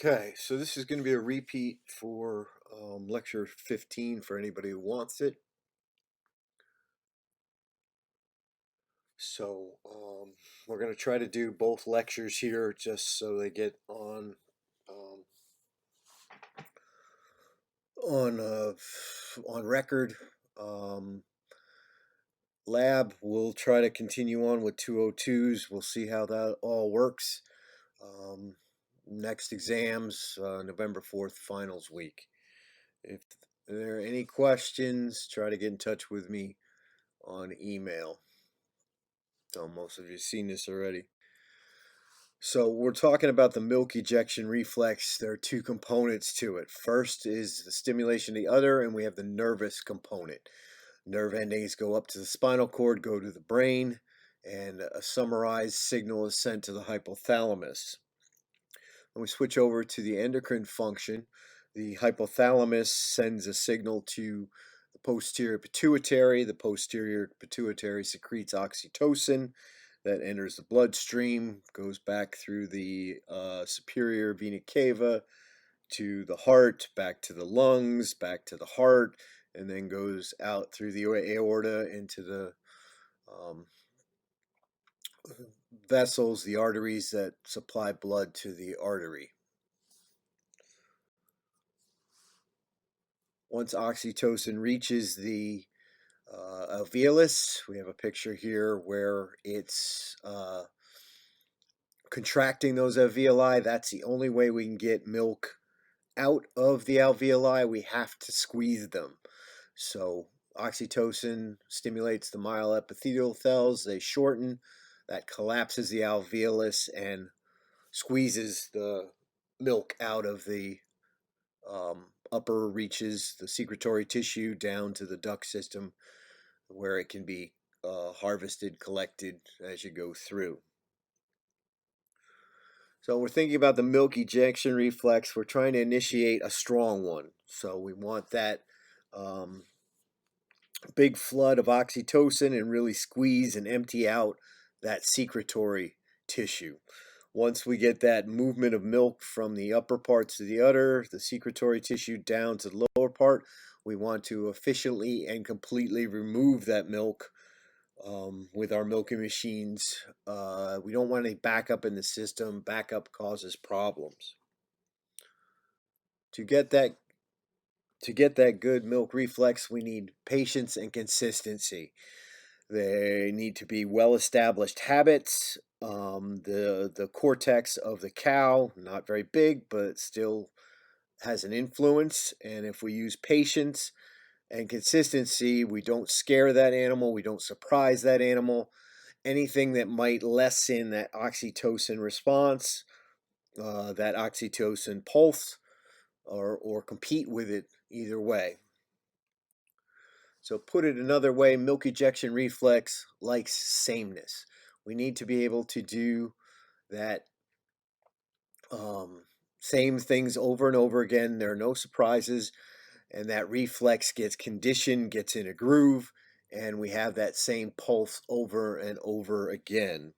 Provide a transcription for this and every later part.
Okay, so this is going to be a repeat for lecture 15 for anybody who wants it. So we're going to try to do both lectures here just so they get um, on uh, on record. Um, Lab, we'll try to continue on with 202s. We'll see how that all works. Um, Next exams, November 4th, finals week. If there are any questions, try to get in touch with me on email. So most of you have seen this already. So we're talking about the milk ejection reflex. There are two components to it. First is the stimulation of the udder, and we have the nervous component. Nerve endings go up to the spinal cord, go to the brain, and a summarized signal is sent to the hypothalamus. When we switch over to the endocrine function, the hypothalamus sends a signal to the posterior pituitary. The posterior pituitary secretes oxytocin that enters the bloodstream, goes back through the superior vena cava to the heart, back to the lungs, back to the heart, and then goes out through the aorta into the um, vessels, the arteries that supply blood to the artery. Once oxytocin reaches the alveolus, we have a picture here where it's contracting those alveoli. That's the only way we can get milk out of the alveoli. We have to squeeze them. So oxytocin stimulates the myoepithelial cells. They shorten. That collapses the alveolus and squeezes the milk out of the upper reaches, the secretory tissue, down to the duct system where it can be harvested, collected as you go through. So we're thinking about the milk ejection reflex. We're trying to initiate a strong one. So we want that big flood of oxytocin and really squeeze and empty out that secretory tissue. Once we get that movement of milk from the upper parts of the udder, the secretory tissue down to the lower part, we want to efficiently and completely remove that milk with our milking machines. We don't want any backup in the system. Backup causes problems. To get that good milk reflex, we need patience and consistency. They need to be well-established habits. The cortex of the cow, not very big, but still has an influence. And if we use patience and consistency, we don't scare that animal, we don't surprise that animal. Anything that might lessen that oxytocin response, that oxytocin pulse, or compete with it either way. So put it another way, milk ejection reflex likes sameness. We need to be able to do that same things over and over again. There are no surprises, and that reflex gets conditioned, gets in a groove, and we have that same pulse over and over again.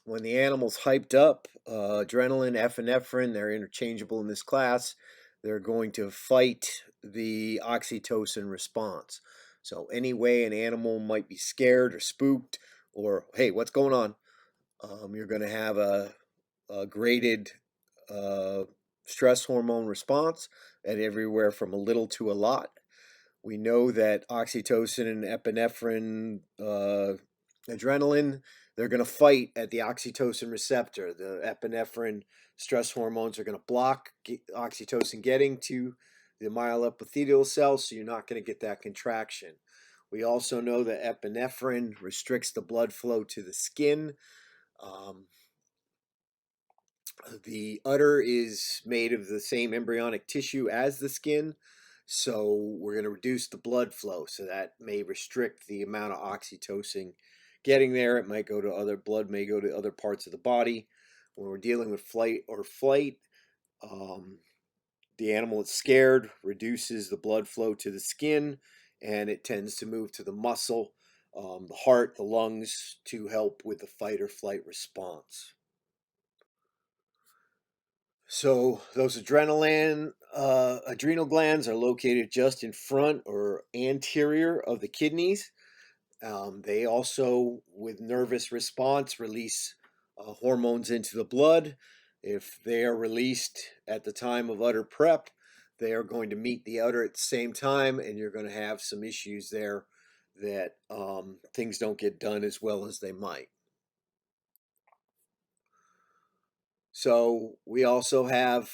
When the animal's hyped up, adrenaline, epinephrine, they're interchangeable in this class. They're going to fight the oxytocin response. So any way an animal might be scared or spooked, or hey, what's going on? You're going to have a graded stress hormone response at everywhere from a little to a lot. We know that oxytocin and epinephrine, adrenaline, they're going to fight at the oxytocin receptor. The epinephrine stress hormones are going to block oxytocin getting to the myoepithelial cells, so you're not going to get that contraction. We also know that epinephrine restricts the blood flow to the skin. The udder is made of the same embryonic tissue as the skin, so we're going to reduce the blood flow, so that may restrict the amount of oxytocin getting there. It might go to blood may go to other parts of the body. When we're dealing with flight or flight, the animal that's scared reduces the blood flow to the skin, and it tends to move to the muscle, the heart, the lungs, to help with the fight or flight response. So those adrenal glands are located just in front or anterior of the kidneys. They also, with nervous response, release hormones into the blood. If they are released at the time of udder prep, they are going to meet the udder at the same time, and you're going to have some issues there that things don't get done as well as they might. So we also have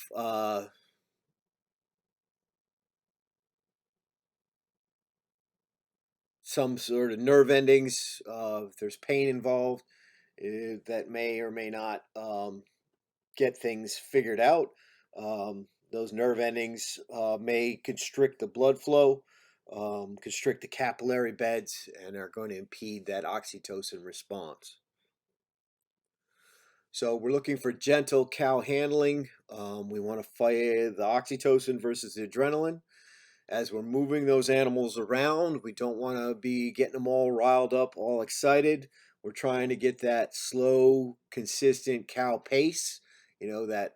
some sort of nerve endings. If there's pain involved, that may or may not get things figured out. Those nerve endings may constrict the blood flow, constrict the capillary beds, and are going to impede that oxytocin response. So we're looking for gentle cow handling. We want to fight the oxytocin versus the adrenaline. As we're moving those animals around, we don't want to be getting them all riled up, all excited. We're trying to get that slow, consistent cow pace, that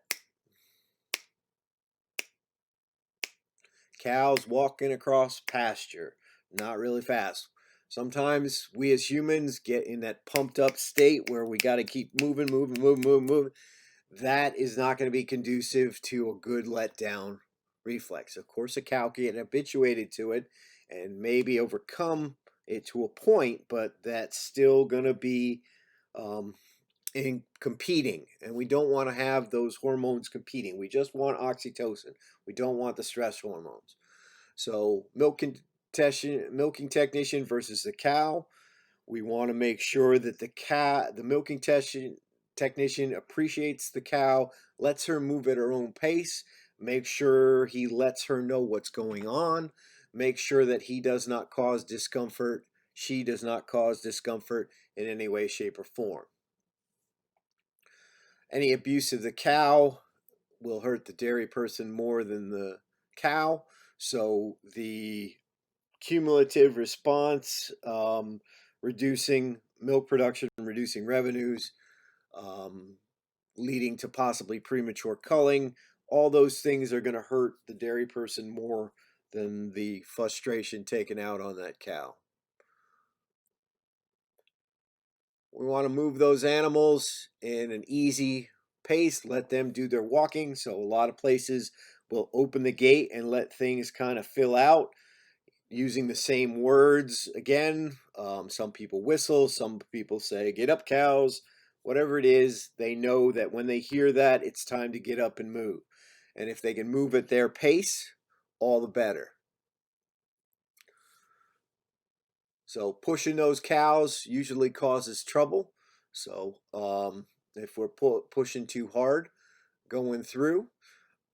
cows walking across pasture, not really fast. Sometimes we as humans get in that pumped up state where we got to keep moving, moving, moving, moving, moving. That is not going to be conducive to a good letdown reflex. Of course, a cow can get habituated to it and maybe overcome it to a point, but that's still going to be um, in competing, and we don't want to have those hormones competing. We just want oxytocin. We don't want the stress hormones. So milking technician versus the cow. We want to make sure that the milking technician appreciates the cow, lets her move at her own pace, make sure he lets her know what's going on, make sure that he does not cause discomfort, she does not cause discomfort in any way, shape, or form. Any abuse of the cow will hurt the dairy person more than the cow. So the cumulative response, reducing milk production, reducing revenues, um, leading to possibly premature culling. All those things are going to hurt the dairy person more than the frustration taken out on that cow. We want to move those animals in an easy pace, let them do their walking. So, a lot of places will open the gate and let things kind of fill out using the same words again. Some people whistle, some people say, "Get up, cows." Whatever it is, they know that when they hear that, it's time to get up and move. And if they can move at their pace, all the better. So pushing those cows usually causes trouble. So if we're pushing too hard going through,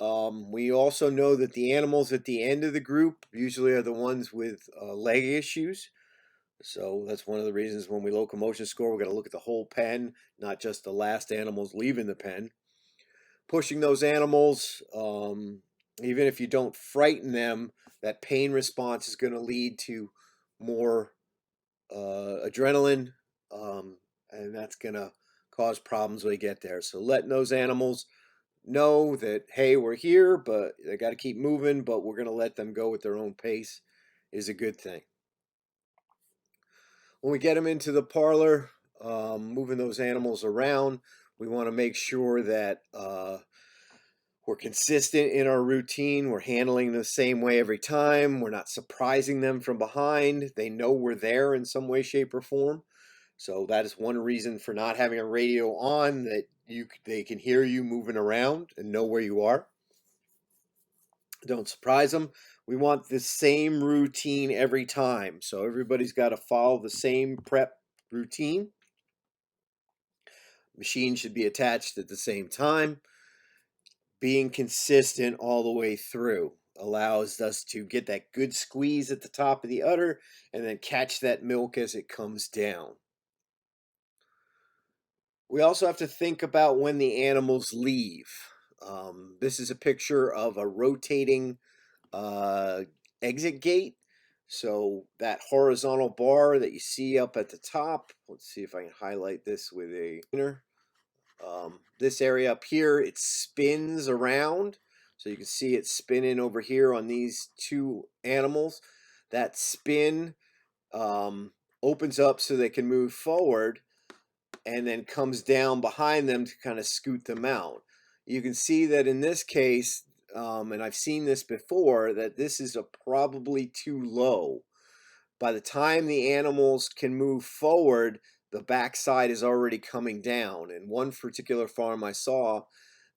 we also know that the animals at the end of the group usually are the ones with leg issues. So that's one of the reasons when we locomotion score, we're going to look at the whole pen, not just the last animals leaving the pen. Pushing those animals, even if you don't frighten them, that pain response is going to lead to more adrenaline, and that's going to cause problems when we get there. So letting those animals know that, hey, we're here, but they got to keep moving, but we're going to let them go at their own pace is a good thing. When we get them into the parlor, moving those animals around, we want to make sure that we're consistent in our routine. We're handling the same way every time. We're not surprising them from behind. They know we're there in some way, shape, or form. So that is one reason for not having a radio on, that they can hear you moving around and know where you are. Don't surprise them. We want the same routine every time. So everybody's got to follow the same prep routine. Machine should be attached at the same time. Being consistent all the way through allows us to get that good squeeze at the top of the udder and then catch that milk as it comes down. We also have to think about when the animals leave. This is a picture of a rotating exit gate. So that horizontal bar that you see up at the top, let's see if I can highlight this with a pointer. This area up here, it spins around. So you can see it spinning over here on these two animals. That spin opens up so they can move forward and then comes down behind them to kind of scoot them out. You can see that in this case, and I've seen this before, that this is probably too low. By the time the animals can move forward, the backside is already coming down. And one particular farm I saw,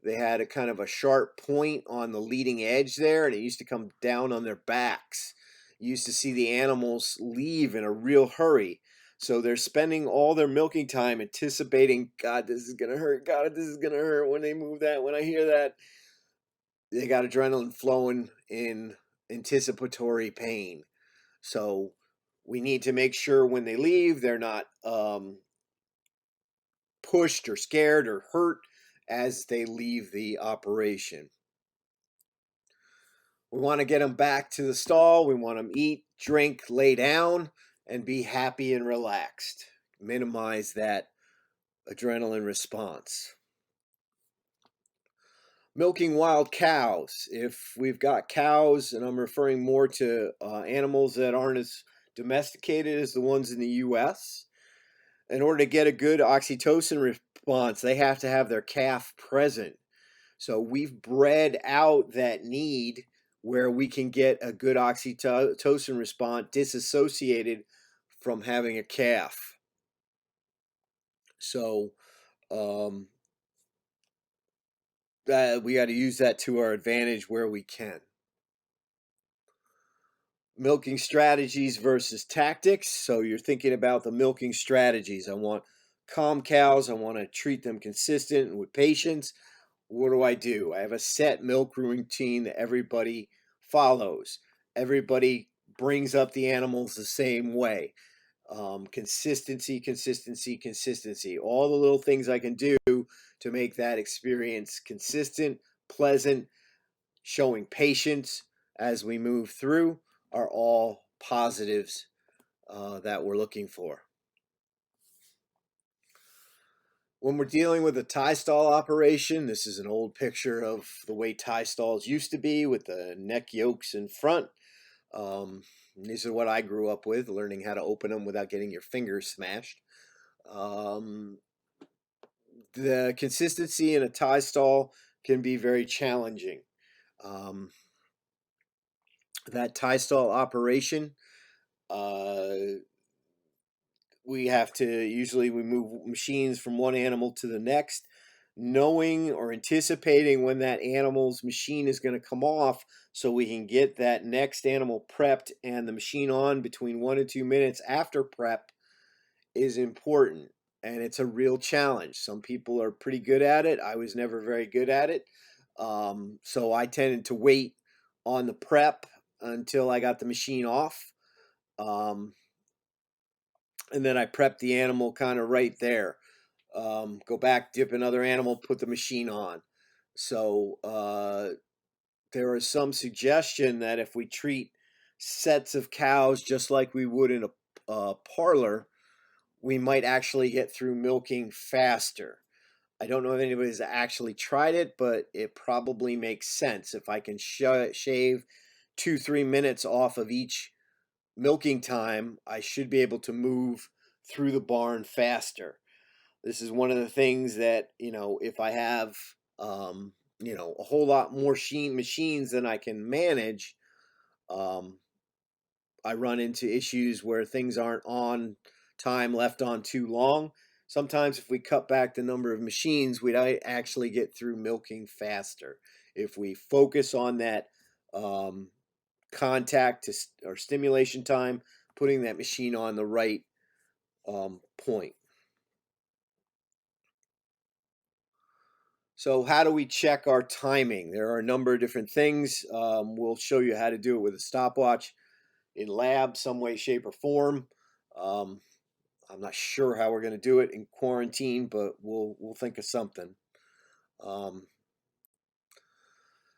they had a kind of a sharp point on the leading edge there, and it used to come down on their backs. You used to see the animals leave in a real hurry. So they're spending all their milking time anticipating, God, this is gonna hurt. God, this is gonna hurt when they move that. When I hear that, they got adrenaline flowing in anticipatory pain. So we need to make sure when they leave, they're not pushed or scared or hurt as they leave the operation. We want to get them back to the stall. We want them eat, drink, lay down, and be happy and relaxed. Minimize that adrenaline response. Milking wild cows. If we've got cows, and I'm referring more to animals that aren't as domesticated as the ones in the US, in order to get a good oxytocin response, they have to have their calf present. So we've bred out that need where we can get a good oxytocin response disassociated from having a calf. So we got to use that to our advantage where we can. Milking strategies versus tactics. So you're thinking about the milking strategies. I want calm cows. I want to treat them consistent and with patience. What do? I have a set milk routine that everybody follows. Everybody brings up the animals the same way. Consistency, consistency, consistency. All the little things I can do to make that experience consistent, pleasant, showing patience as we move through are all positives that we're looking for. When we're dealing with a tie stall operation, this is an old picture of the way tie stalls used to be with the neck yokes in front. These are what I grew up with, learning how to open them without getting your fingers smashed. The consistency in a tie stall can be very challenging. That tie stall operation, we have to usually we move machines from one animal to the next, knowing or anticipating when that animal's machine is going to come off so we can get that next animal prepped and the machine on between 1 and 2 minutes after prep is important. And it's a real challenge. Some people are pretty good at it. I was never very good at it. So I tended to wait on the prep until I got the machine off. And then I prep the animal kind of right there. Go back, dip another animal, put the machine on. So there is some suggestion that if we treat sets of cows just like we would in a parlor, we might actually get through milking faster. I don't know if anybody's actually tried it, but it probably makes sense. If I can shave 2-3 minutes off of each milking time, I should be able to move through the barn faster. This is one of the things that, if I have, a whole lot more machines than I can manage, I run into issues where things aren't on time, left on too long. Sometimes if we cut back the number of machines, we'd actually get through milking faster. If we focus on that contact or stimulation time, putting that machine on the right point. So how do we check our timing? There are a number of different things. We'll show you how to do it with a stopwatch in lab, some way, shape, or form. I'm not sure how we're going to do it in quarantine, but we'll think of something.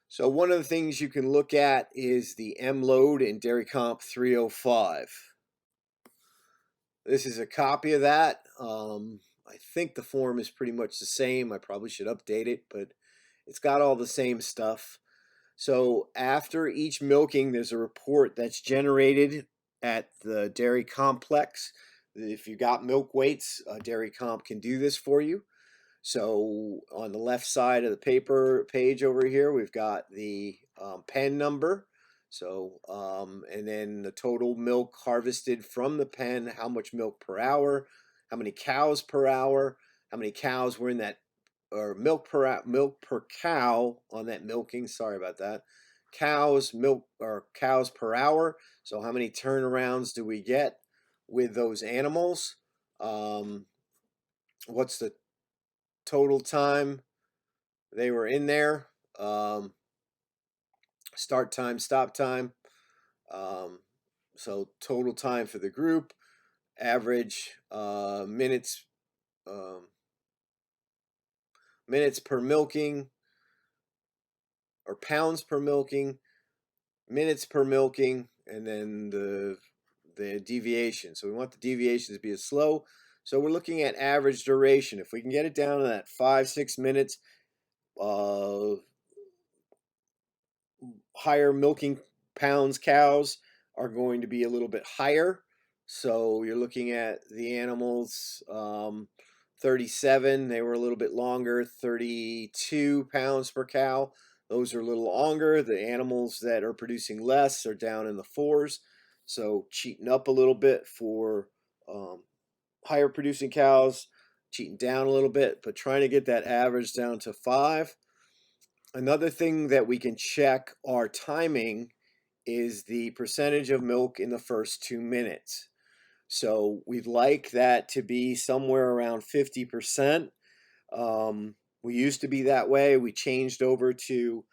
So one of the things you can look at is the M load in Dairy Comp 305. This is a copy of that. I think the form is pretty much the same. I probably should update it, but it's got all the same stuff. So after each milking, there's a report that's generated at the dairy complex. If you got milk weights, Dairy Comp can do this for you. So on the left side of the paper page over here, we've got the pen number. So, and then the total milk harvested from the pen, how much milk per hour, how many cows per hour, how many cows were in that, or milk per cow on that milking. Sorry about that. Cows milk or cows per hour. So how many turnarounds do we get with those animals? What's the total time they were in there, start time, stop time. So total time for the group, average minutes minutes per milking, or pounds per milking, minutes per milking, and then the deviation. So we want the deviation to be as slow. So we're looking at average duration. If we can get it down to that 5-6 minutes, higher milking pounds cows are going to be a little bit higher. So you're looking at the animals, 37, they were a little bit longer, 32 pounds per cow. Those are a little longer. The animals that are producing less are down in the 4s. So cheating up a little bit for higher producing cows, cheating down a little bit, but trying to get that average down to 5. Another thing that we can check our timing is the percentage of milk in the first 2 minutes. So we'd like that to be somewhere around 50%. We used to be that way. We changed over to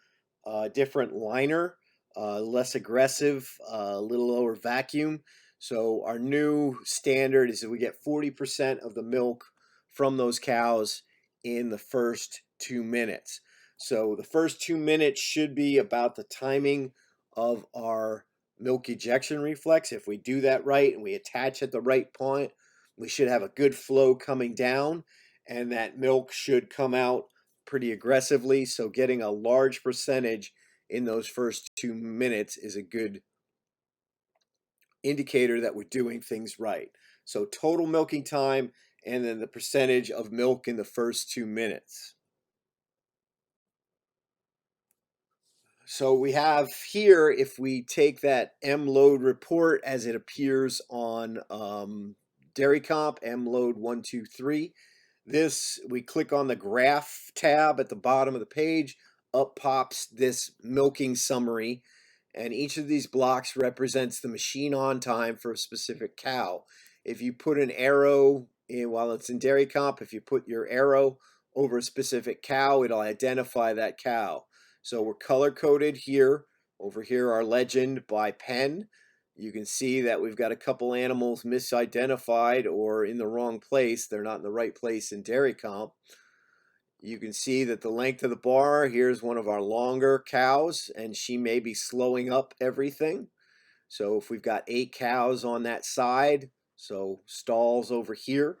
a different liner, less aggressive, a little lower vacuum. So our new standard is that we get 40% of the milk from those cows in the first 2 minutes. So the first 2 minutes should be about the timing of our milk ejection reflex. If we do that right and we attach at the right point, we should have a good flow coming down, and that milk should come out pretty aggressively. So getting a large percentage in those first 2 minutes is a good indicator that we're doing things right. So total milking time, and then the percentage of milk in the first 2 minutes. So we have here, if we take that M load report as it appears on Dairy Comp, M load 123, this, we click on the graph tab at the bottom of the page, up pops this milking summary, and each of these blocks represents the machine on time for a specific cow. If you put an arrow in, while it's in Dairy Comp, if you put your arrow over a specific cow, it'll identify that cow. So we're color coded here. Over here, our legend by pen. You can see that we've got a couple animals misidentified or in the wrong place. They're not in the right place in Dairy Comp. You can see that the length of the bar, here's one of our longer cows, and she may be slowing up everything. So if we've got 8 cows on that side, so stalls over here,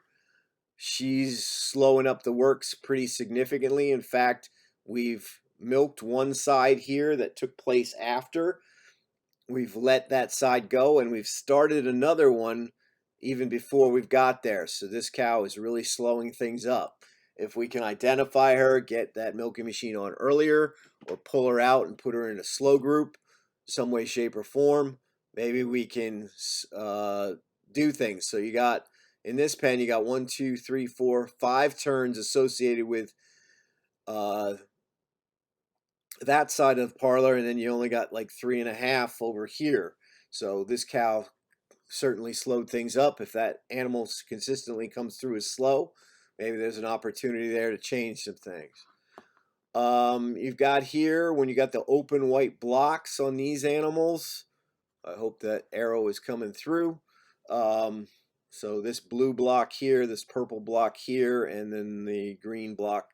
she's slowing up the works pretty significantly. In fact, we've milked one side here that took place after. We've let that side go, and we've started another one even before we've got there. So this cow is really slowing things up. If we can identify her, get that milking machine on earlier, or pull her out and put her in a slow group, some way, shape, or form, maybe we can do things. So you got, in this pen, you got 1, 2, 3, 4, 5 turns associated with that side of the parlor, and then you only got like 3.5 over here. So this cow certainly slowed things up. If that animal consistently comes through as slow, maybe there's an opportunity there to change some things. You've got here, when you got the open white blocks on these animals, I hope that arrow is coming through. So this blue block here, this purple block here, and then the green block,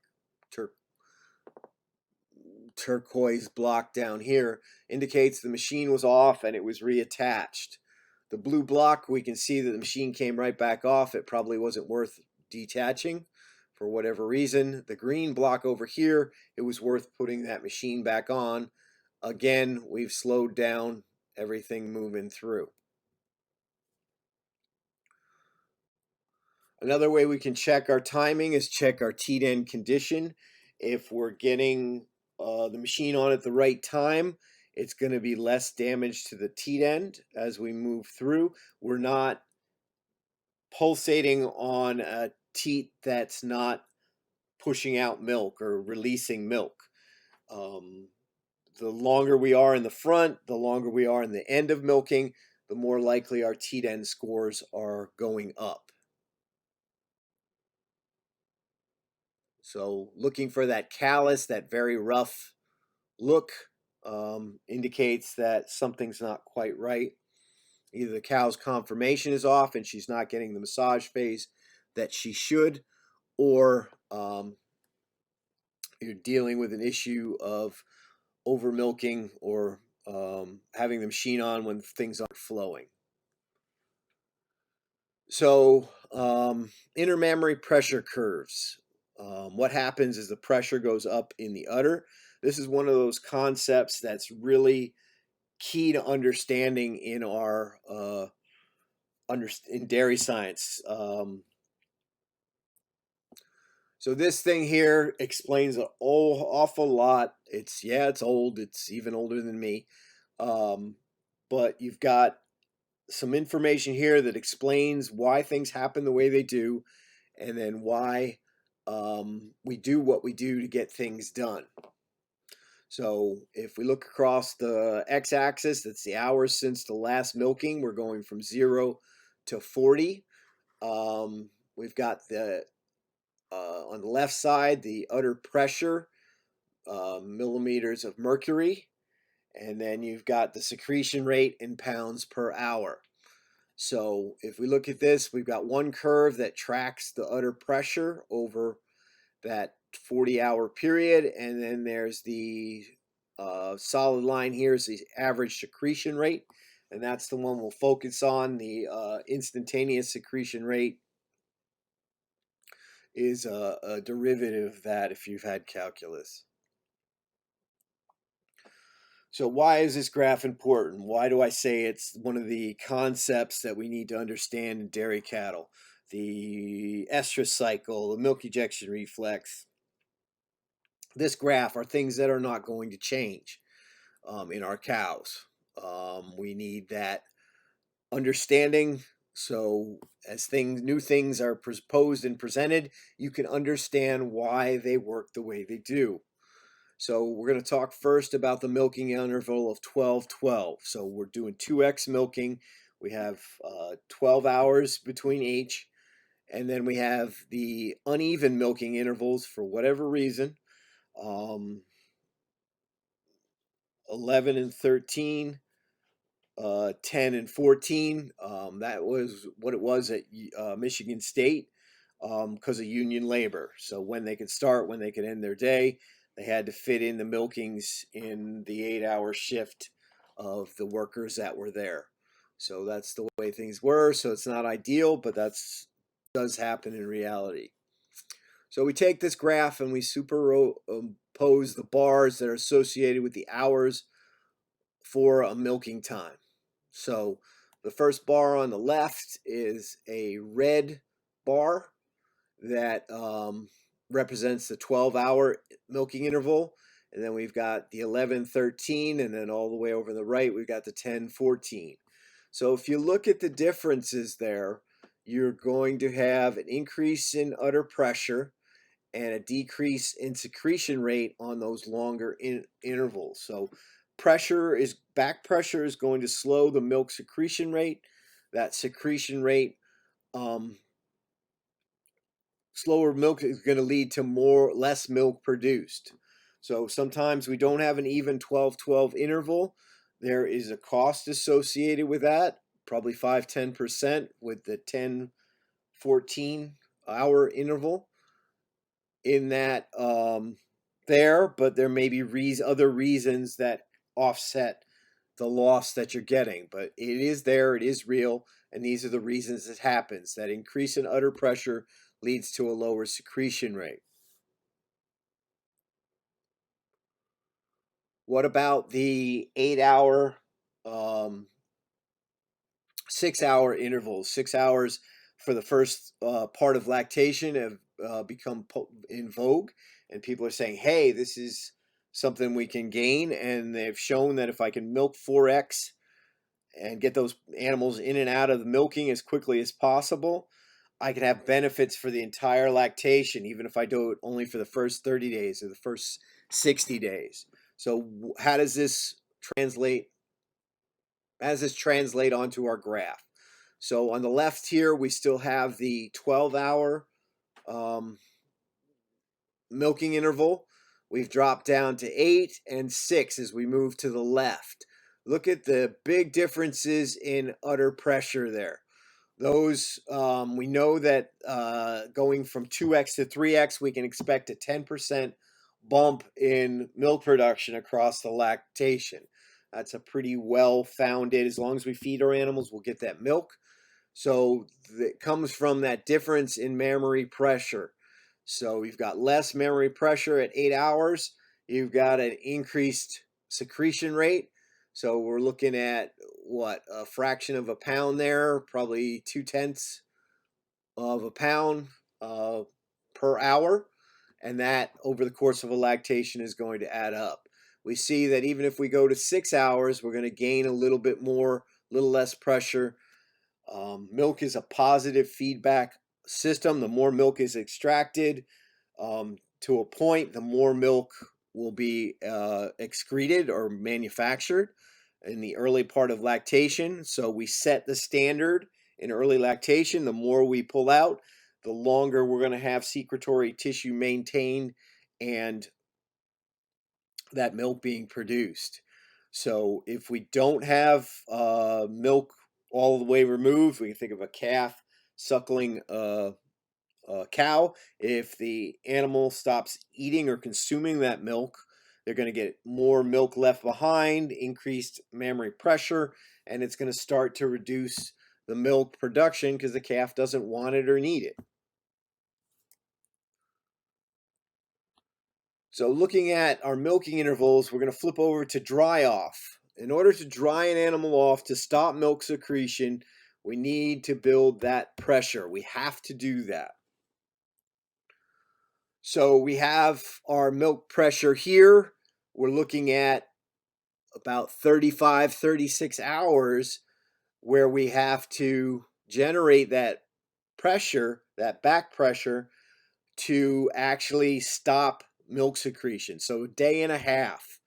turquoise block down here, indicates the machine was off and it was reattached. The blue block, we can see that the machine came right back off. It probably wasn't worth detaching for whatever reason. The green block over here, it was worth putting that machine back on. Again, we've slowed down everything moving through. Another way we can check our timing is check our teat end condition. If we're getting the machine on at the right time, it's going to be less damage to the teat end as we move through. We're not pulsating on a teat that's not pushing out milk or releasing milk. The longer we are in the front, the longer we are in the end of milking, the more likely our teat end scores are going up. So looking for that callus, that very rough look, indicates that something's not quite right. Either the cow's conformation is off and she's not getting the massage phase that she should, or you're dealing with an issue of over milking or having the machine on when things aren't flowing. So intermammary pressure curves. What happens is the pressure goes up in the udder. This is one of those concepts that's really key to understanding in our in dairy science. So this thing here explains an awful lot. It's old. It's even older than me. But you've got some information here that explains why things happen the way they do, and then why we do what we do to get things done. So if we look across the x-axis, that's the hours since the last milking. We're going from 0 to 40. We've got the on the left side, the udder pressure, millimeters of mercury, and then you've got the secretion rate in pounds per hour. So if we look at this, we've got one curve that tracks the udder pressure over that 40-hour period, and then there's the solid line here is the average secretion rate, and that's the one we'll focus on. The instantaneous secretion rate is a derivative of that if you've had calculus. So why is this graph important? Why do I say it's one of the concepts that we need to understand in dairy cattle? The estrus cycle, the milk ejection reflex. This graph are things that are not going to change in our cows. We need that understanding. So as new things are proposed and presented, you can understand why they work the way they do. So we're going to talk first about the milking interval of 12-12. So we're doing 2x milking. We have 12 hours between each. And then we have the uneven milking intervals for whatever reason. 11 and 13. 10 and 14. That was what it was at Michigan State because of union labor. So when they could start, when they could end their day, they had to fit in the milkings in the 8-hour shift of the workers that were there. So that's the way things were. So it's not ideal, but does happen in reality. So we take this graph and we superimpose the bars that are associated with the hours for a milking time. So the first bar on the left is a red bar that represents the 12-hour milking interval. And then we've got the 11-13, and then all the way over the right, we've got the 10-14. So if you look at the differences there, you're going to have an increase in udder pressure and a decrease in secretion rate on those longer intervals. So back pressure is going to slow the milk secretion rate. That secretion rate, slower milk is going to lead to less milk produced. So sometimes we don't have an even 12-12 interval. There is a cost associated with that, probably 5-10% with the 10-14 hour interval in that but there may be other reasons that offset the loss that you're getting. But it is there, it is real, and these are the reasons it happens. That increase in udder pressure leads to a lower secretion rate. What about the 8-hour, 6-hour intervals? 6 hours for the first part of lactation have become in vogue, and people are saying, hey, this is something we can gain, and they've shown that if I can milk 4x and get those animals in and out of the milking as quickly as possible, I can have benefits for the entire lactation, even if I do it only for the first 30 days or the first 60 days. So how does this translate? How does this translate onto our graph? So on the left here, we still have the 12-hour milking interval. We've dropped down to 8 and 6 as we move to the left. Look at the big differences in udder pressure there. Those, we know that going from 2x to 3x, we can expect a 10% bump in milk production across the lactation. That's a pretty well-founded, as long as we feed our animals, we'll get that milk. So it comes from that difference in mammary pressure. So you've got less mammary pressure at 8 hours. You've got an increased secretion rate. So we're looking at what, a fraction of a pound there, probably 2/10 of a pound per hour. And that over the course of a lactation is going to add up. We see that even if we go to 6 hours, we're going to gain a little bit more, a little less pressure. Milk is a positive feedback system. The more milk is extracted to a point, the more milk will be excreted or manufactured in the early part of lactation. So we set the standard in early lactation. The more we pull out, the longer we're going to have secretory tissue maintained and that milk being produced. So if we don't have milk all the way removed, we can think of a calf suckling a cow. If the animal stops eating or consuming that milk, they're going to get more milk left behind, increased mammary pressure, and it's going to start to reduce the milk production because the calf doesn't want it or need it. So looking at our milking intervals, we're going to flip over to dry off. In order to dry an animal off to stop milk secretion, we need to build that pressure. We have to do that. So we have our milk pressure here. We're looking at about 35, 36 hours where we have to generate that pressure, that back pressure, to actually stop milk secretion. So a day and a half.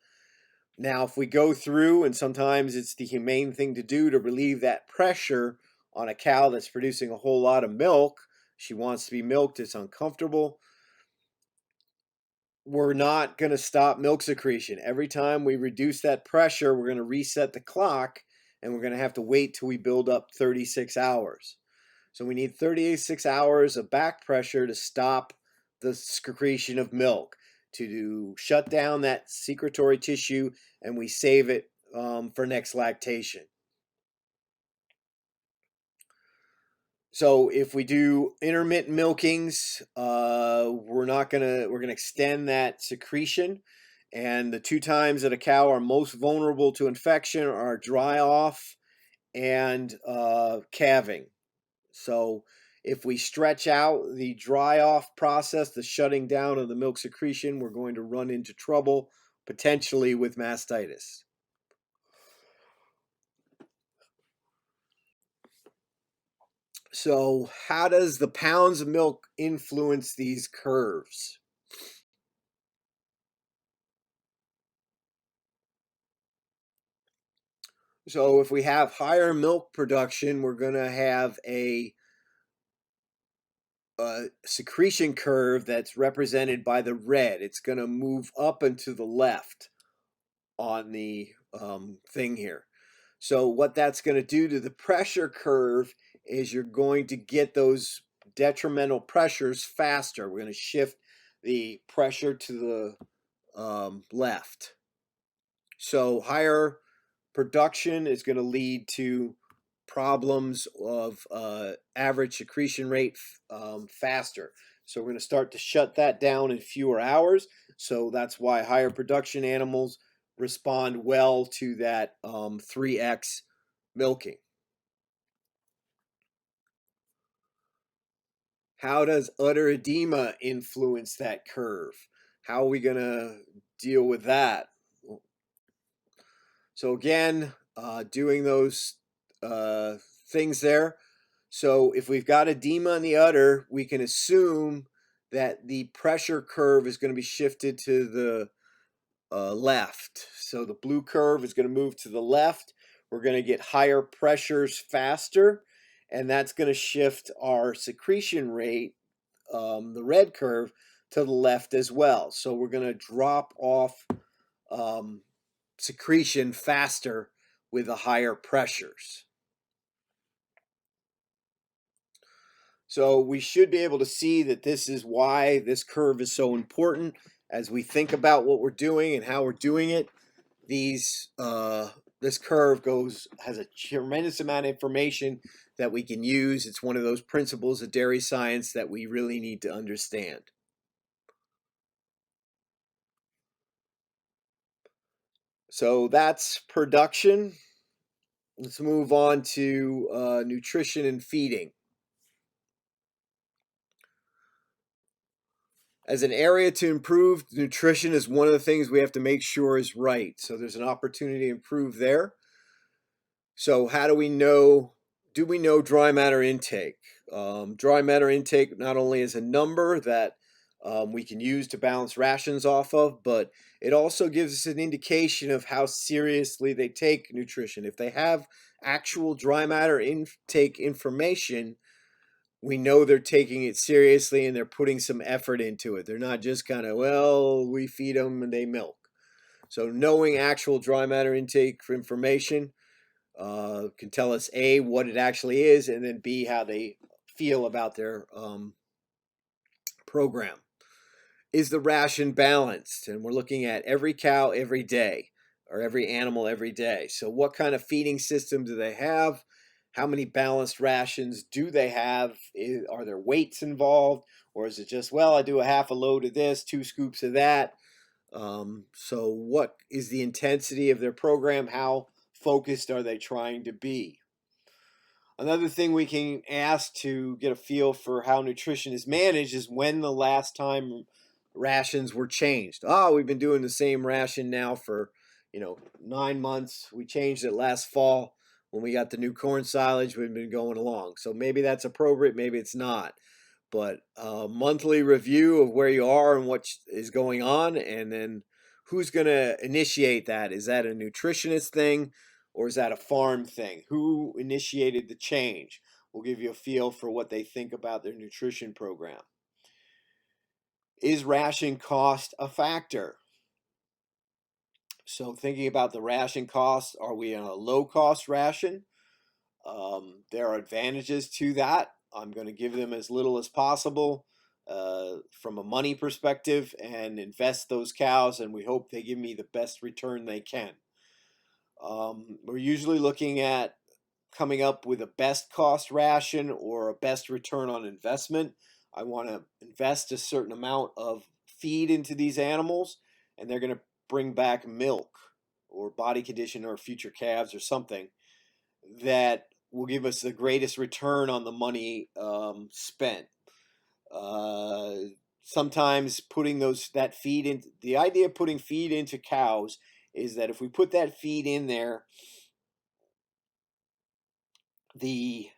Now, if we go through, and sometimes it's the humane thing to do to relieve that pressure on a cow that's producing a whole lot of milk, she wants to be milked, it's uncomfortable, we're not going to stop milk secretion. Every time we reduce that pressure, we're going to reset the clock, and we're going to have to wait till we build up 36 hours. So we need 36 hours of back pressure to stop the secretion of milk, to shut down that secretory tissue, and we save it for next lactation. So if we do intermittent milkings, we're gonna extend that secretion, and the 2 times that a cow are most vulnerable to infection are dry off and calving. So if we stretch out the dry off process, the shutting down of the milk secretion, we're going to run into trouble, potentially with mastitis. So how does the pounds of milk influence these curves? So if we have higher milk production, we're going to have a secretion curve that's represented by the red. It's going to move up and to the left on the thing here. So what that's going to do to the pressure curve is you're going to get those detrimental pressures faster. We're going to shift the pressure to the left. So higher production is going to lead to problems of average secretion rate faster. So we're going to start to shut that down in fewer hours. So that's why higher production animals respond well to that 3x milking. How does udder edema influence that curve? How are we going to deal with that? So again, doing those things there. So if we've got edema in the udder, we can assume that the pressure curve is going to be shifted to the left. So the blue curve is going to move to the left. We're going to get higher pressures faster, and that's going to shift our secretion rate, the red curve, to the left as well. So we're going to drop off secretion faster with the higher pressures. So we should be able to see that this is why this curve is so important as we think about what we're doing and how we're doing it. This curve has a tremendous amount of information that we can use. It's one of those principles of dairy science that we really need to understand. So that's production. Let's move on to nutrition and feeding. As an area to improve, nutrition is one of the things we have to make sure is right. So there's an opportunity to improve there. So how do we know? Do we know dry matter intake? Dry matter intake not only is a number that we can use to balance rations off of, but it also gives us an indication of how seriously they take nutrition. If they have actual dry matter intake information, we know they're taking it seriously and they're putting some effort into it. They're not just kind of, well, we feed them and they milk. So knowing actual dry matter intake information can tell us A, what it actually is, and then B, how they feel about their program. Is the ration balanced? And we're looking at every cow every day or every animal every day. So what kind of feeding system do they have? How many balanced rations do they have? Are there weights involved? Or is it just, well, I do a half a load of this, 2 scoops of that? So what is the intensity of their program? How focused are they trying to be? Another thing we can ask to get a feel for how nutrition is managed is when the last time rations were changed. Oh, we've been doing the same ration now for 9 months. We changed it last fall when we got the new corn silage. We've been going along, so maybe that's appropriate, maybe it's not. But a monthly review of where you are and what is going on, and then who's going to initiate that? Is that a nutritionist thing? Or is that a farm thing? Who initiated the change? We'll give you a feel for what they think about their nutrition program. Is ration cost a factor? So thinking about the ration costs, are we on a low cost ration? There are advantages to that. I'm going to give them as little as possible from a money perspective and invest those cows, and we hope they give me the best return they can. We're usually looking at coming up with a best cost ration or a best return on investment. I want to invest a certain amount of feed into these animals, and they're going to bring back milk or body condition or future calves or something that will give us the greatest return on the money spent. Uh, Sometimes putting that feed in, the idea of putting feed into cows is that if we put that feed in there, the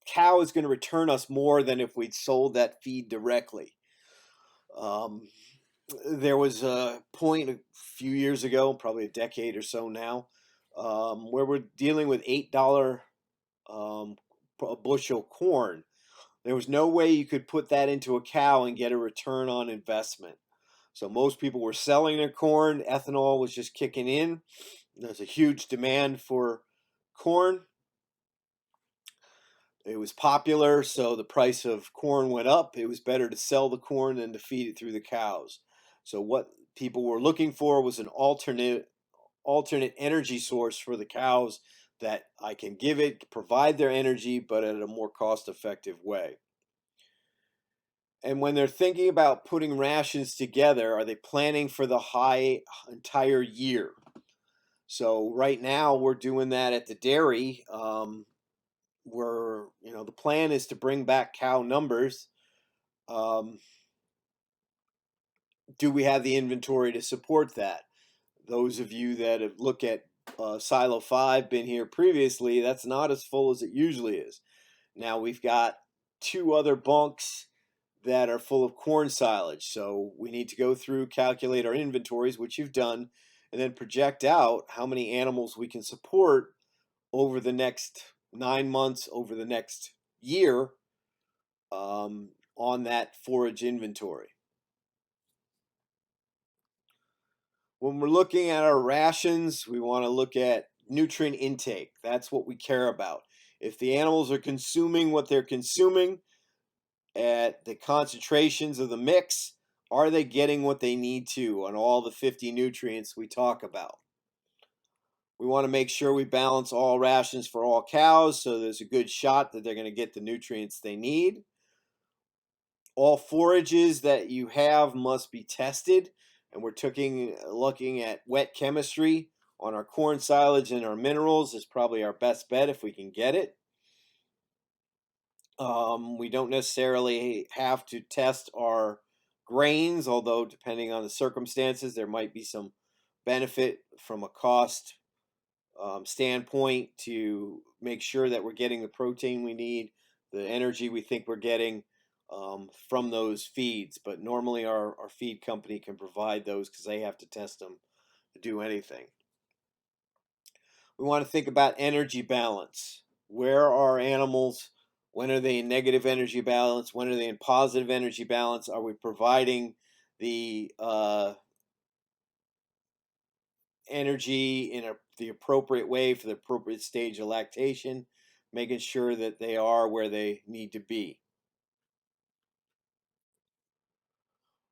cow is going to return us more than if we'd sold that feed directly. There was a point a few years ago, probably a decade or so now, where we're dealing with $8 a bushel corn. There was no way you could put that into a cow and get a return on investment. So most people were selling their corn. Ethanol was just kicking in. There's a huge demand for corn. It was popular, so the price of corn went up. It was better to sell the corn than to feed it through the cows. So what people were looking for was an alternate energy source for the cows that I can give it, provide their energy, but at a more cost-effective way. And when they're thinking about putting rations together, are they planning for the entire year? So right now we're doing that at the dairy. The plan is to bring back cow numbers. Um, do we have the inventory to support that? Those of you that have looked at Silo 5, been here previously, that's not as full as it usually is. Now we've got 2 other bunks that are full of corn silage. So we need to go through, calculate our inventories, which you've done, and then project out how many animals we can support over the next 9 months, over the next year, on that forage inventory. When we're looking at our rations, we want to look at nutrient intake. That's what we care about. If the animals are consuming what they're consuming at the concentrations of the mix, are they getting what they need to on all the 50 nutrients we talk about? We want to make sure we balance all rations for all cows so there's a good shot that they're going to get the nutrients they need. All forages that you have must be tested, and we're looking at wet chemistry on our corn silage and our minerals is probably our best bet if we can get it. We don't necessarily have to test our grains, although depending on the circumstances, there might be some benefit from a cost standpoint to make sure that we're getting the protein we need, the energy we think we're getting from those feeds. But normally our feed company can provide those because they have to test them to do anything. We want to think about energy balance. Where are animals? When are they in negative energy balance? When are they in positive energy balance? Are we providing the energy in the appropriate way for the appropriate stage of lactation, making sure that they are where they need to be?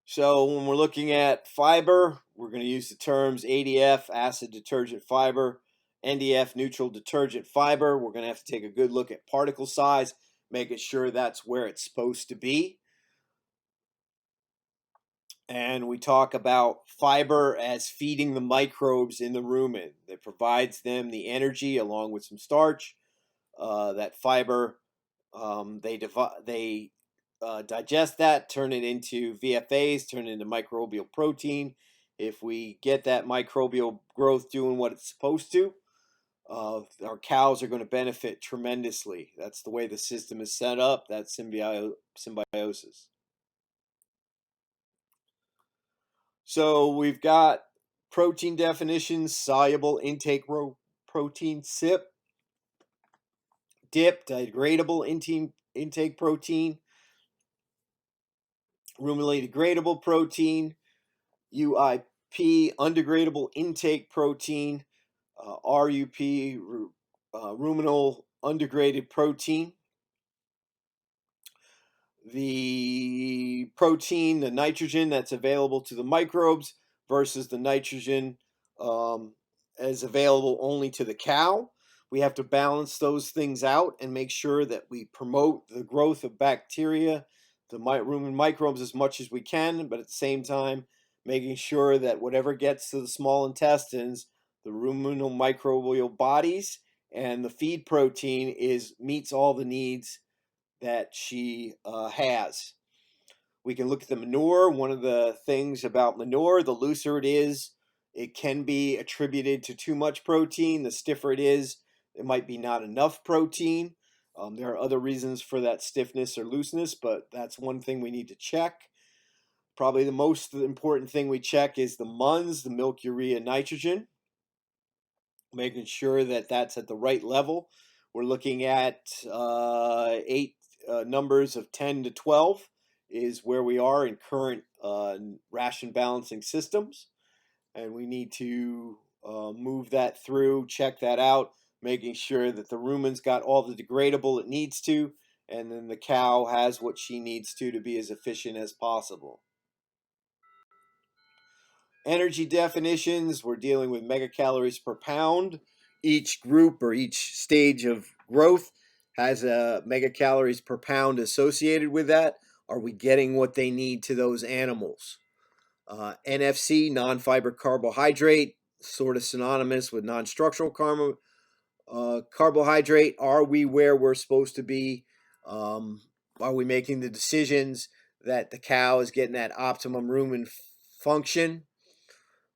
So when we're looking at fiber, we're going to use the terms ADF, acid detergent fiber, NDF, neutral detergent fiber. We're going to have to take a good look at particle size, making sure that's where it's supposed to be. And we talk about fiber as feeding the microbes in the rumen that provides them the energy along with some starch. That fiber, they digest that, turn it into VFAs, turn it into microbial protein. If we get that microbial growth doing what it's supposed to, our cows are going to benefit tremendously. That's the way the system is set up. That's symbiosis. So we've got protein definitions: soluble intake protein, SIP; DIP, degradable intake protein; ruminally degradable protein; UIP, undegradable intake protein; RUP, ruminal undegraded protein. The protein, the nitrogen that's available to the microbes versus the nitrogen is available only to the cow. We have to balance those things out and make sure that we promote the growth of bacteria, the rumen microbes, as much as we can, but at the same time, making sure that whatever gets to the small intestines, the ruminal microbial bodies, and the feed protein meets all the needs that she has. We can look at the manure. One of the things about manure, the looser it is, it can be attributed to too much protein. The stiffer it is, it might be not enough protein. There are other reasons for that stiffness or looseness, but that's one thing we need to check. Probably the most important thing we check is the MUNS, the milk urea nitrogen, making sure that that's at the right level. We're looking at 8 numbers of 10 to 12 is where we are in current ration balancing systems. And we need to move that through, check that out, making sure that the rumen's got all the degradable it needs to, and then the cow has what she needs to be as efficient as possible. Energy definitions, we're dealing with megacalories per pound each group or each stage of growth has a megacalories per pound associated with that. Are we getting what they need to those animals? NFC, non-fiber carbohydrate, sort of synonymous with non-structural carbohydrate. Are we where we're supposed to be? Are we making the decisions that the cow is getting that optimum rumen function?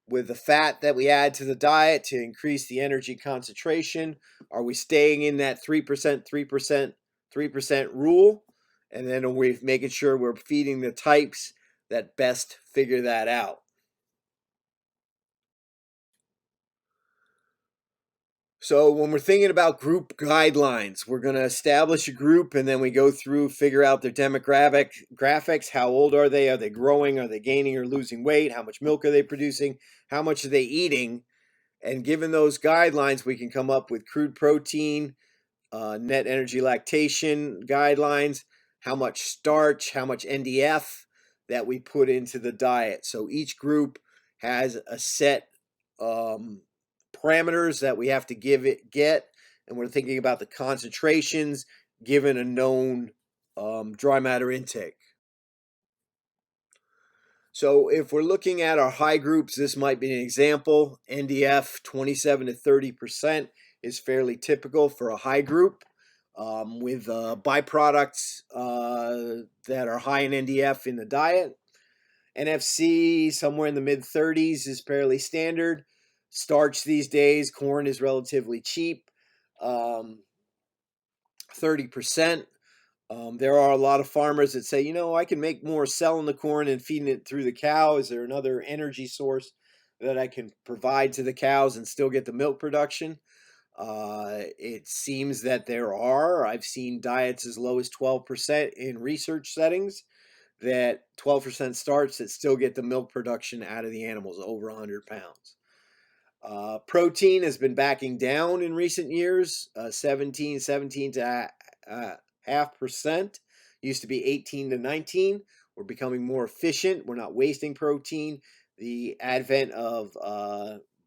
With the fat that we add to the diet to increase the energy concentration, are we staying in that 3%, 3%, 3% rule? And then are we making sure we're feeding the types that best figure that out? So when we're thinking about group guidelines, we're going to establish a group and then we go through, figure out their demographic graphics. How old are they? Are they growing? Are they gaining or losing weight? How much milk are they producing? How much are they eating? And given those guidelines, we can come up with crude protein, net energy lactation guidelines, how much starch, how much NDF that we put into the diet. So each group has a set parameters that we have to get, and we're thinking about the concentrations given a known dry matter intake. So if we're looking at our high groups, this might be an example. NDF 27 to 30% is fairly typical for a high group, with byproducts that are high in NDF in the diet. NFC somewhere in the mid 30s is fairly standard. Starch these days, corn is relatively cheap, 30%. There are a lot of farmers that say, I can make more selling the corn and feeding it through the cow. Is there another energy source that I can provide to the cows and still get the milk production? It seems that there are. I've seen diets as low as 12% in research settings, that 12% starch that still get the milk production out of the animals over 100 pounds. Protein has been backing down in recent years, 17 to half percent. Used to be 18 to 19. We're becoming more efficient. We're not wasting protein. The advent of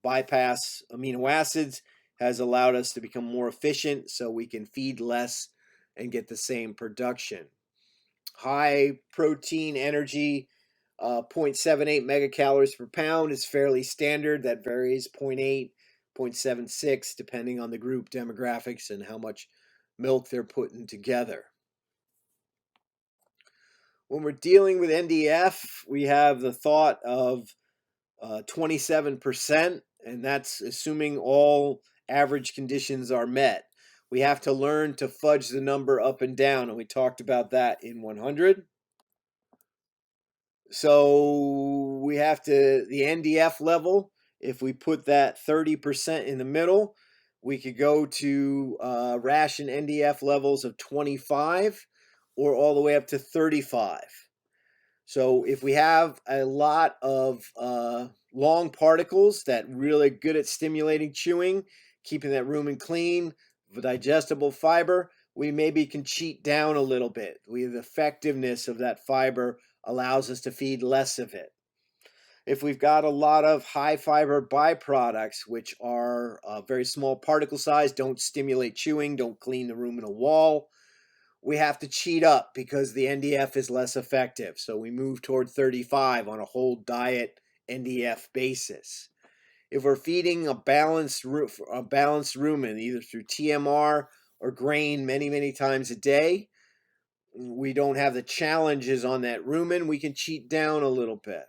bypass amino acids has allowed us to become more efficient so we can feed less and get the same production. High protein energy, 0.78 megacalories per pound is fairly standard. That varies 0.8, 0.76, depending on the group demographics and how much milk they're putting together. When we're dealing with NDF, we have the thought of 27%, and that's assuming all average conditions are met. We have to learn to fudge the number up and down, and we talked about that in 100. So we have to, the NDF level, if we put that 30% in the middle, we could go to ration NDF levels of 25 or all the way up to 35. So if we have a lot of long particles that really good at stimulating chewing, keeping that rumen clean, digestible fiber, we maybe can cheat down a little bit. The effectiveness of that fiber allows us to feed less of it. If we've got a lot of high fiber byproducts, which are very small particle size, don't stimulate chewing, don't clean the ruminal wall, we have to cheat up because the NDF is less effective. So we move toward 35 on a whole diet NDF basis. If we're feeding a balanced rumen, either through TMR or grain many times a day, we don't have the challenges on that rumen. We can cheat down a little bit.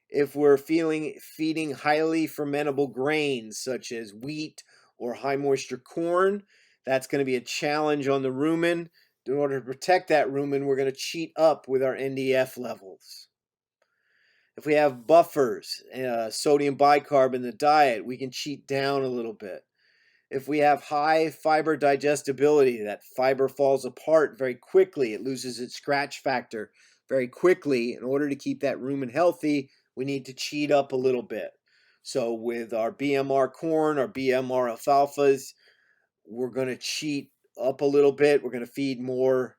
If we're feeding highly fermentable grains such as wheat or high moisture corn, that's going to be a challenge on the rumen. In order to protect that rumen, we're going to cheat up with our NDF levels. If we have buffers, sodium bicarb in the diet, we can cheat down a little bit. If we have high fiber digestibility, that fiber falls apart very quickly, it loses its scratch factor very quickly. In order to keep that rumen healthy, we need to cheat up a little bit. So with our BMR corn, our BMR alfalfas, we're going to cheat up a little bit. We're going to feed more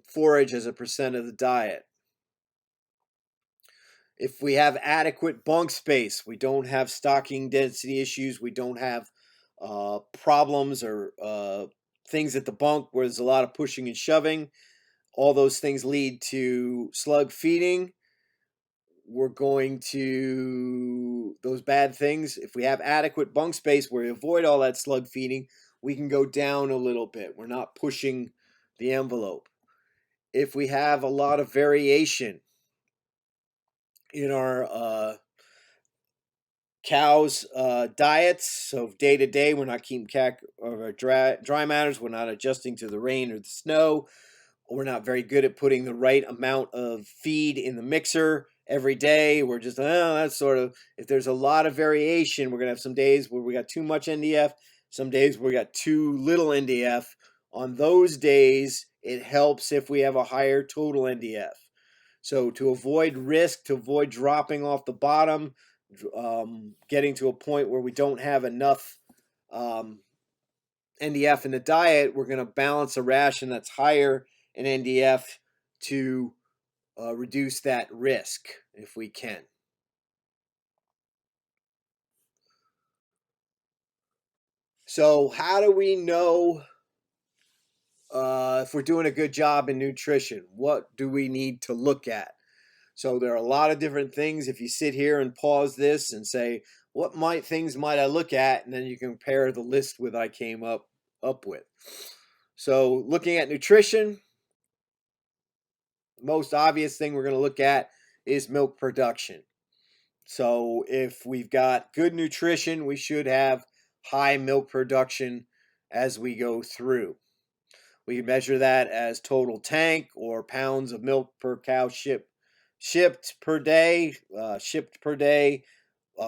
forage as a percent of the diet. If we have adequate bunk space, we don't have stocking density issues, we don't have problems or things at the bunk where there's a lot of pushing and shoving, all those things lead to slug feeding. We're going to those bad things. If we have adequate bunk space where we avoid all that slug feeding, we can go down a little bit. We're not pushing the envelope. If we have a lot of variation in our cows' diets, so day to day, we're not keeping dry matters, we're not adjusting to the rain or the snow, we're not very good at putting the right amount of feed in the mixer every day. We're just, that's sort of, if there's a lot of variation, we're going to have some days where we got too much NDF, some days where we got too little NDF. On those days, it helps if we have a higher total NDF. So to avoid risk, to avoid dropping off the bottom, getting to a point where we don't have enough NDF in the diet, we're going to balance a ration that's higher in NDF to reduce that risk if we can. So how do we know if we're doing a good job in nutrition? What do we need to look at? So there are a lot of different things. If you sit here and pause this and say, what things might I look at? And then you compare the list with I came up with. So looking at nutrition, the most obvious thing we're going to look at is milk production. So if we've got good nutrition, we should have high milk production as we go through. We can measure that as total tank or pounds of milk per cow shipped per day,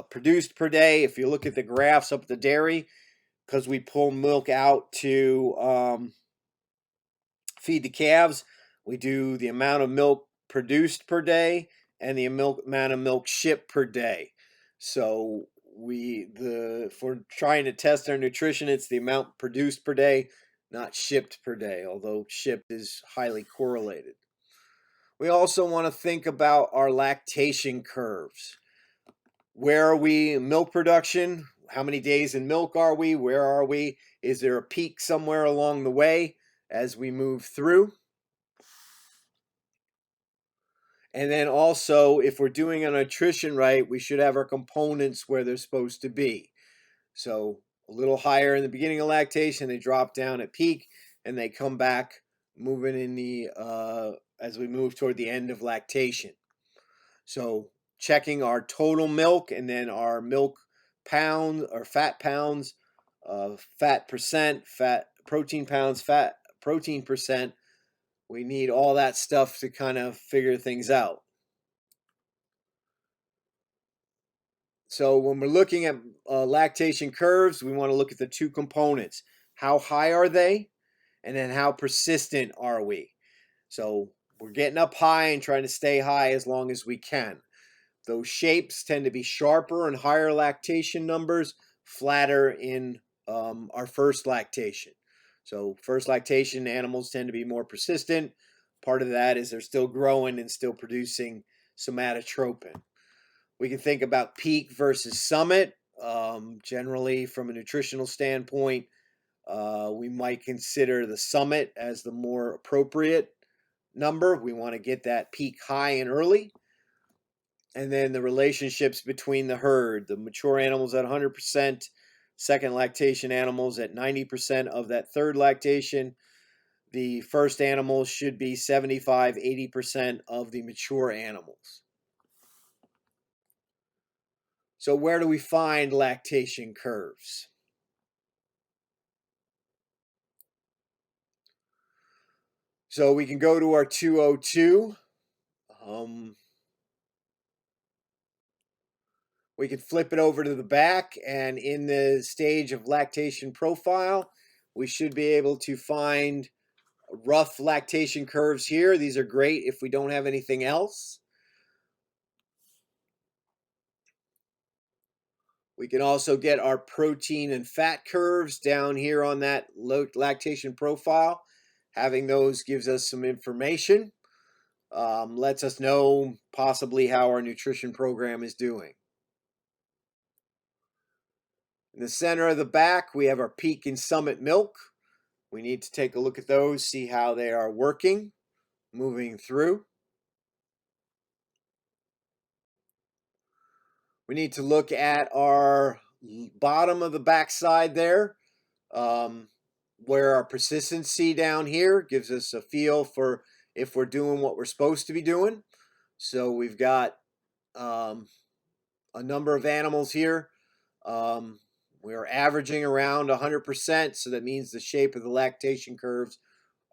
produced per day. If you look at the graphs up at the dairy, because we pull milk out to feed the calves, we do the amount of milk produced per day and the amount of milk shipped per day. So if we're trying to test our nutrition, it's the amount produced per day, not shipped per day, although shipped is highly correlated. We also want to think about our lactation curves. Where are we in milk production? How many days in milk are we? Where are we? Is there a peak somewhere along the way as we move through? And then also, if we're doing our nutrition right, we should have our components where they're supposed to be. So a little higher in the beginning of lactation, they drop down at peak, and they come back moving in the as we move toward the end of lactation. So checking our total milk and then our milk pound or fat pounds, fat percent, fat protein pounds, fat protein percent. We need all that stuff to kind of figure things out. So when we're looking at lactation curves, we want to look at the two components. How high are they? And then how persistent are we? So we're getting up high and trying to stay high as long as we can. Those shapes tend to be sharper and higher lactation numbers, flatter in our first lactation. So first lactation animals tend to be more persistent. Part of that is they're still growing and still producing somatotropin. We can think about peak versus summit. Generally, from a nutritional standpoint, we might consider the summit as the more appropriate number. We want to get that peak high and early. And then the relationships between the herd, the mature animals at 100%, second lactation animals at 90% of that third lactation. The first animals should be 75, 80% of the mature animals. So where do we find lactation curves? So we can go to our 202. We can flip it over to the back, and in the stage of lactation profile, we should be able to find rough lactation curves here. These are great if we don't have anything else. We can also get our protein and fat curves down here on that lactation profile. Having those gives us some information. lets us know possibly how our nutrition program is doing. In the center of the back, we have our peak and summit milk. We need to take a look at those, see how they are working, moving through. We need to look at our bottom of the backside there, where our persistency down here gives us a feel for if we're doing what we're supposed to be doing. So we've got a number of animals here. We're averaging around 100%, so that means the shape of the lactation curves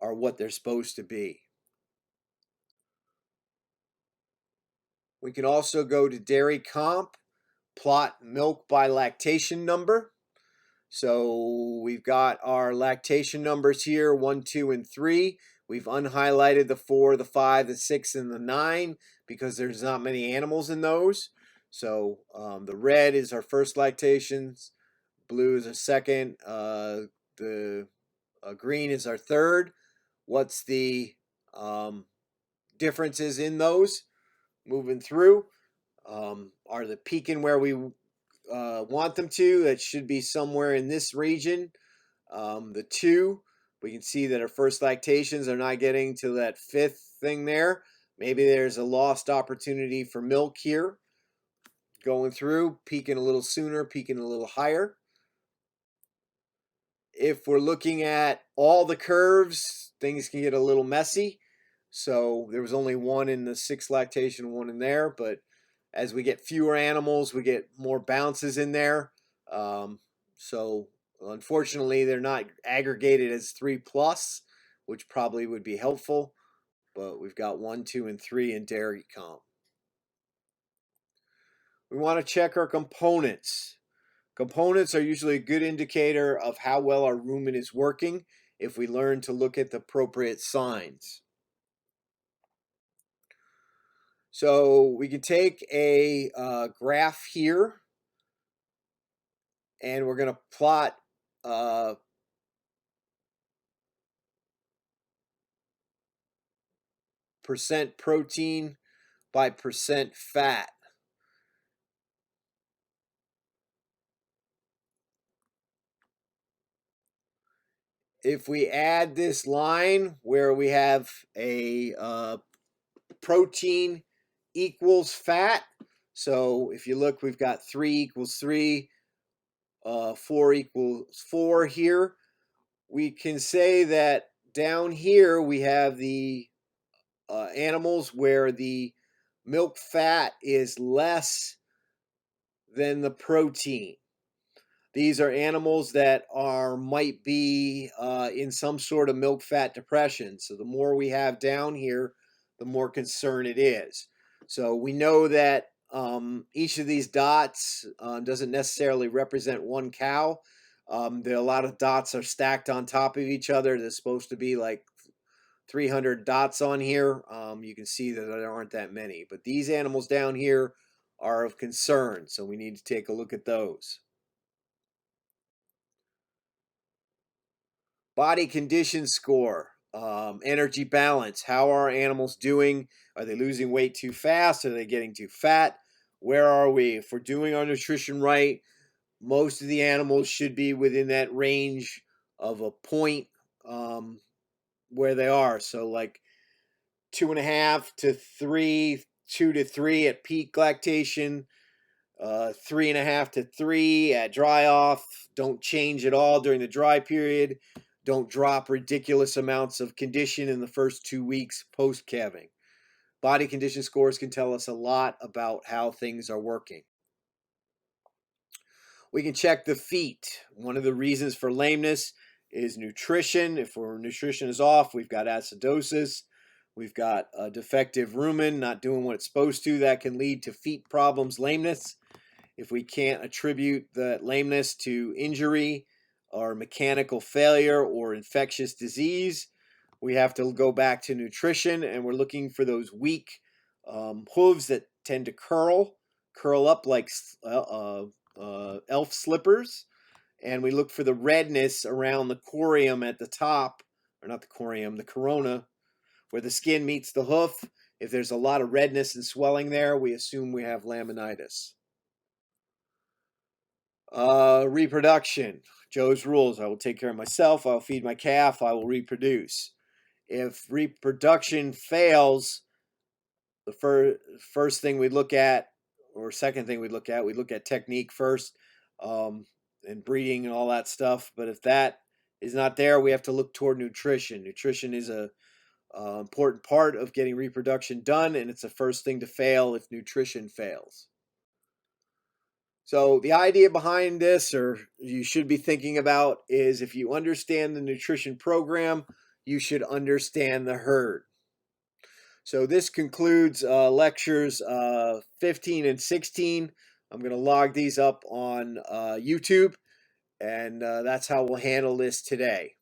are what they're supposed to be. We can also go to dairy comp, plot milk by lactation number. So we've got our lactation numbers here, 1, 2, and 3. We've unhighlighted the 4, the 5, the 6, and the 9 because there's not many animals in those. So the red is our first lactations, blue is our second, the green is our third. What's the differences in those moving through? Are the peaking where we want them to? That should be somewhere in this region. The 2, we can see that our first lactations are not getting to that 5th thing there. Maybe there's a lost opportunity for milk here. Going through, peaking a little sooner, peaking a little higher. If we're looking at all the curves, things can get a little messy. So there was only 1 in the 6th lactation, 1 in there, but as we get fewer animals, we get more bounces in there. So unfortunately, they're not aggregated as 3+, which probably would be helpful, but we've got 1, 2, and 3 in dairy comp. We want to check our components. Components are usually a good indicator of how well our rumen is working if we learn to look at the appropriate signs. So we can take a graph here, and we're going to plot percent protein by percent fat. If we add this line where we have a protein equals fat, so if you look, we've got 3 equals 3, 4 equals 4 here. We can say that down here we have the animals where the milk fat is less than the protein. These are animals that might be in some sort of milk fat depression. So the more we have down here, the more concern it is. So we know that each of these dots doesn't necessarily represent one cow. There are a lot of dots are stacked on top of each other. There's supposed to be like 300 dots on here. You can see that there aren't that many. But these animals down here are of concern. So we need to take a look at those. Body condition score, energy balance. How are animals doing? Are they losing weight too fast? Are they getting too fat? Where are we? If we're doing our nutrition right, most of the animals should be within that range of a point where they are. So like 2.5 to 3, 2 to 3 at peak lactation, 3.5 to 3 at dry off. Don't change at all during the dry period. Don't drop ridiculous amounts of condition in the first 2 weeks post calving. Body condition scores can tell us a lot about how things are working. We can check the feet. One of the reasons for lameness is nutrition. If our nutrition is off, we've got acidosis. We've got a defective rumen not doing what it's supposed to. That can lead to feet problems, lameness. If we can't attribute that lameness to injury or mechanical failure or infectious disease, we have to go back to nutrition, and we're looking for those weak hooves that tend to curl up like elf slippers, and we look for the redness around the corium at the top, or not the corium, the corona, where the skin meets the hoof. If there's a lot of redness and swelling there, we assume we have laminitis. Reproduction. Joe's rules. I will take care of myself. I will feed my calf. I will reproduce. If reproduction fails, the first thing we look at, or second thing we look at technique first, and breeding and all that stuff. But if that is not there, we have to look toward nutrition. Nutrition is a important part of getting reproduction done, and it's the first thing to fail if nutrition fails. So the idea behind this, or you should be thinking about, is if you understand the nutrition program, you should understand the herd. So this concludes lectures 15 and 16. I'm going to log these up on YouTube, and that's how we'll handle this today.